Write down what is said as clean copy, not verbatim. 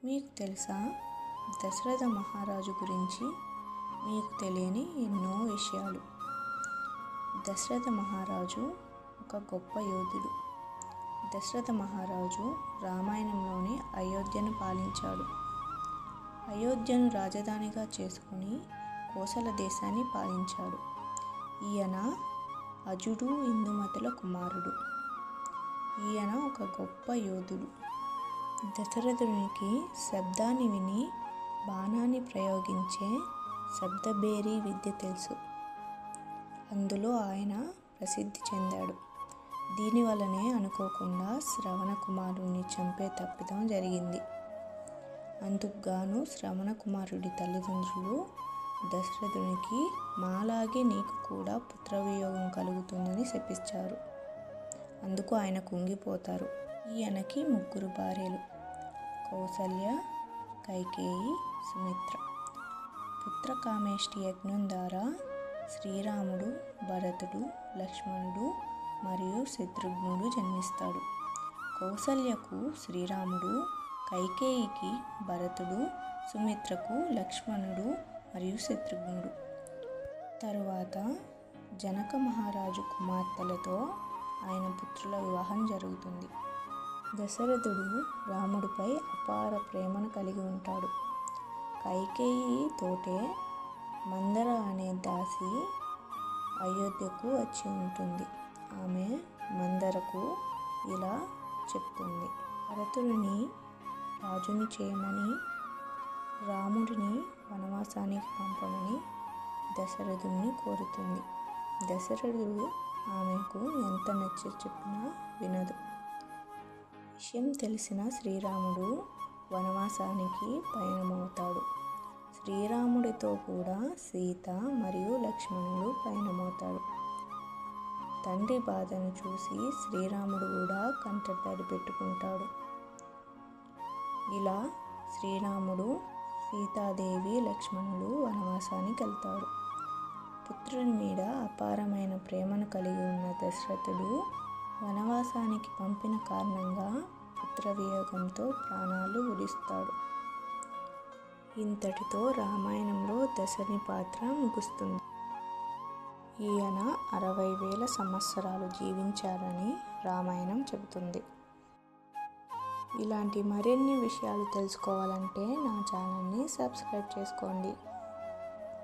మీకు తెలుసా, దశరథ మహారాజు గురించి మీకు తెలియని ఎన్నో విషయాలు. దశరథ మహారాజు ఒక గొప్ప యోధుడు. దశరథ మహారాజు రామాయణంలోని అయోధ్యను పాలించాడు. అయోధ్యను రాజధానిగా చేసుకుని కోసల దేశాన్ని పాలించాడు. ఈయన అజుడు ఇందుమతుల కుమారుడు. ఈయన ఒక గొప్ప యోధుడు. దశరథునికి శబ్దాన్ని విని బాణాన్ని ప్రయోగించే శబ్దభేరీ విద్య తెలుసు. అందులో ఆయన ప్రసిద్ధి చెందాడు. దీనివల్లనే అనుకోకుండా శ్రవణ కుమారుడిని చంపే తప్పిదం జరిగింది. అందుకుగాను శ్రవణ కుమారుడి తల్లిదండ్రులు దశరథునికి మాలాగే నీకు కూడా పుత్రవియోగం కలుగుతుందని శపిస్తారు. అందుకు ఆయన కుంగిపోతారు. ఈయనకి 3 భార్యలు: కౌసల్య, కైకేయి, సుమిత్ర. పుత్రకామేష్టి యజ్ఞం ద్వారా శ్రీరాముడు, భరతుడు, లక్ష్మణుడు మరియు శత్రుఘ్నుడు జన్మిస్తాడు. కౌసల్యకు శ్రీరాముడు, కైకేయికి భరతుడు, సుమిత్రకు లక్ష్మణుడు మరియు శత్రుఘ్నుడు. తరువాత జనక మహారాజు కుమార్తెలతో ఆయన పుత్రుల వివాహం జరుగుతుంది. దశరథుడు రాముడిపై అపార ప్రేమను కలిగి ఉంటాడు. కైకేయి తోటే మందర అనే దాసి అయోధ్యకు వచ్చి ఉంటుంది. ఆమె మందరకు ఇలా చెప్తుంది: భరతుడిని రాజుని చేయమని, రాముడిని వనవాసానికి పంపమని దశరథుడిని కోరుతుంది. దశరథుడు ఆమెకు ఎంత నచ్చ చెప్పినా వినదు. విషయం తెలిసిన శ్రీరాముడు వనవాసానికి పయనమవుతాడు. శ్రీరాముడితో కూడా సీత మరియు లక్ష్మణుడు పయనమవుతాడు. తండ్రి బాధను చూసి శ్రీరాముడు కూడా కంటతడి పెట్టుకుంటాడు. ఇలా శ్రీరాముడు, సీతాదేవి, లక్ష్మణుడు వనవాసానికి వెళ్తాడు. పుత్రుని మీద అపారమైన ప్రేమను కలిగి ఉన్న దశరథుడు వనవాసానికి పంపిన కారణంగా పుత్రవియోగంతో ప్రాణాలు విడుస్తాడు. ఇంతటితో రామాయణంలో దశరథుని పాత్ర ముగుస్తుంది. ఈయన 60,000 సంవత్సరాలు జీవించారని రామాయణం చెబుతుంది. ఇలాంటి మరిన్ని విషయాలు తెలుసుకోవాలంటే నా ఛానల్ని సబ్స్క్రైబ్ చేసుకోండి.